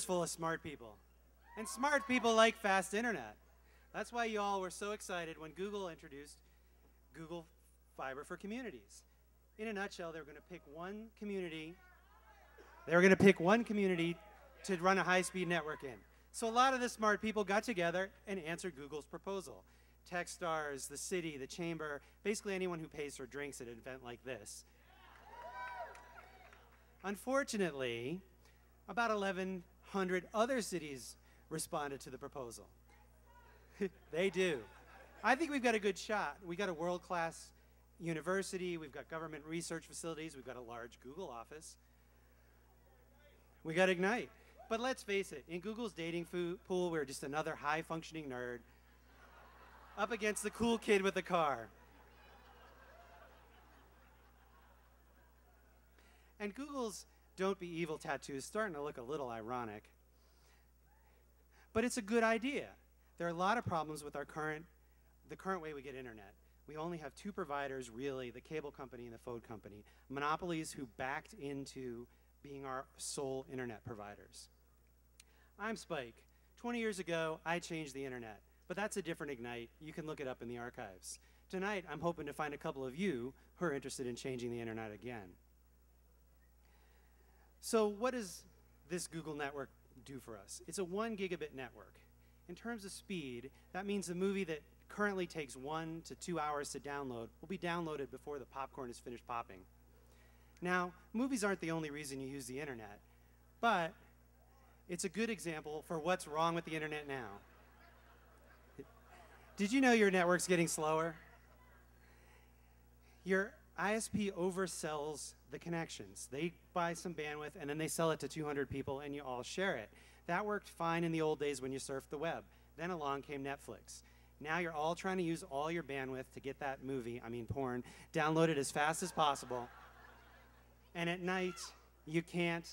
is full of smart people. And smart people like fast internet. That's why you all were so excited when Google introduced Google Fiber for Communities. In a nutshell, they were going to pick one community. They were going to pick one community to run a high-speed network in. So a lot of the smart people got together and answered Google's proposal. Techstars, the city, the chamber, basically anyone who pays for drinks at an event like this. Unfortunately, about 1,100 other cities responded to the proposal. They do. I think we've got a good shot. We've got a world-class university, we've got government research facilities, we've got a large Google office. We got Ignite. But let's face it, in Google's dating pool, we're just another high-functioning nerd up against the cool kid with the car. And Google's "Don't Be Evil" tattoo is starting to look a little ironic. But it's a good idea. There are a lot of problems with the current way we get internet. We only have two providers, really, the cable company and the phone company, monopolies who backed into being our sole internet providers. I'm Spike. 20 years ago, I changed the internet, but that's a different Ignite. You can look it up in the archives. Tonight, I'm hoping to find a couple of you who are interested in changing the internet again. So what does this Google network do for us? It's a 1 gigabit network. In terms of speed, that means a movie that currently takes 1 to 2 hours to download will be downloaded before the popcorn is finished popping. Now, movies aren't the only reason you use the internet, but it's a good example for what's wrong with the internet now. Did you know your network's getting slower? Your ISP oversells the connections. They buy some bandwidth and then they sell it to 200 people and you all share it. That worked fine in the old days when you surfed the web. Then along came Netflix. Now you're all trying to use all your bandwidth to get that movie, I mean porn, downloaded as fast as possible. And at night, you can't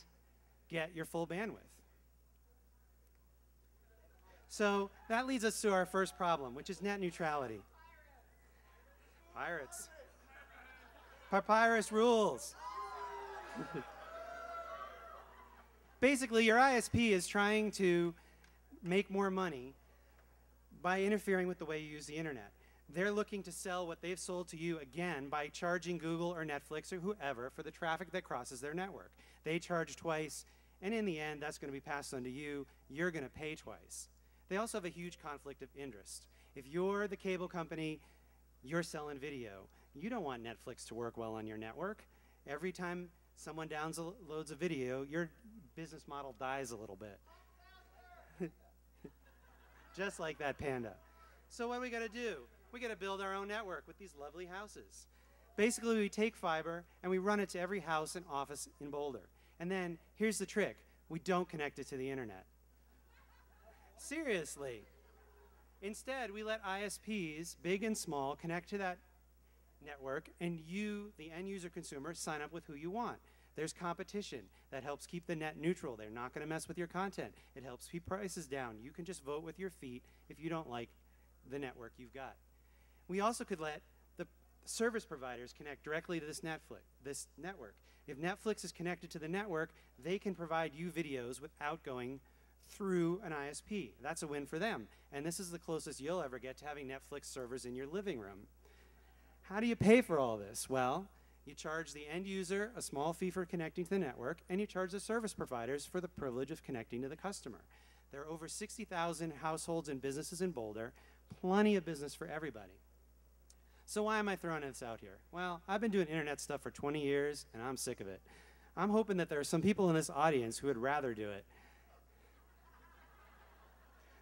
get your full bandwidth. So that leads us to our first problem, which is net neutrality. Pirates. Papyrus rules. Basically, your ISP is trying to make more money by interfering with the way you use the internet. They're looking to sell what they've sold to you again by charging Google or Netflix or whoever for the traffic that crosses their network. They charge twice, and in the end, that's going to be passed on to you. You're going to pay twice. They also have a huge conflict of interest. If you're the cable company, you're selling video. You don't want Netflix to work well on your network. Every time someone downloads a video, your business model dies a little bit. Just like that panda. So what do we got to do? We got to build our own network with these lovely houses. Basically, we take fiber and we run it to every house and office in Boulder. And then, here's the trick. We don't connect it to the internet. Seriously. Instead, we let ISPs, big and small, connect to that network, and you, the end user consumer, sign up with who you want. There's competition. That helps keep the net neutral. They're not going to mess with your content. It helps keep prices down. You can just vote with your feet if you don't like the network you've got. We also could let the service providers connect directly to this network. If Netflix is connected to the network, they can provide you videos without going through an ISP. That's a win for them. And this is the closest you'll ever get to having Netflix servers in your living room. How do you pay for all this? Well, you charge the end user a small fee for connecting to the network, and you charge the service providers for the privilege of connecting to the customer. There are over 60,000 households and businesses in Boulder, plenty of business for everybody. So why am I throwing this out here? Well, I've been doing internet stuff for 20 years, and I'm sick of it. I'm hoping that there are some people in this audience who would rather do it.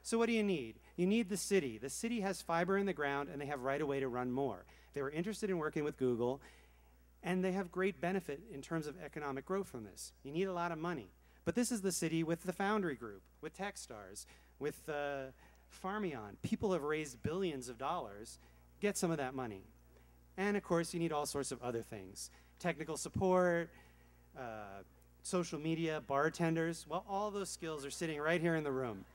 So what do you need? You need the city. The city has fiber in the ground, and they have right of way to run more. They were interested in working with Google, and they have great benefit in terms of economic growth from this. You need a lot of money. But this is the city with the Foundry Group, with Techstars, with Farmion. People have raised billions of dollars. Get some of that money. And of course, you need all sorts of other things. Technical support, social media, bartenders. Well, all those skills are sitting right here in the room.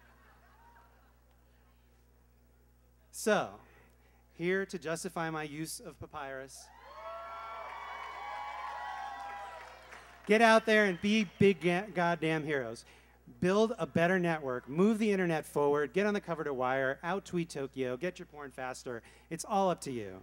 So, here to justify my use of Papyrus. Get out there and be big goddamn heroes. Build a better network, move the internet forward, get on the cover to Wire, out-tweet Tokyo, get your porn faster. It's all up to you.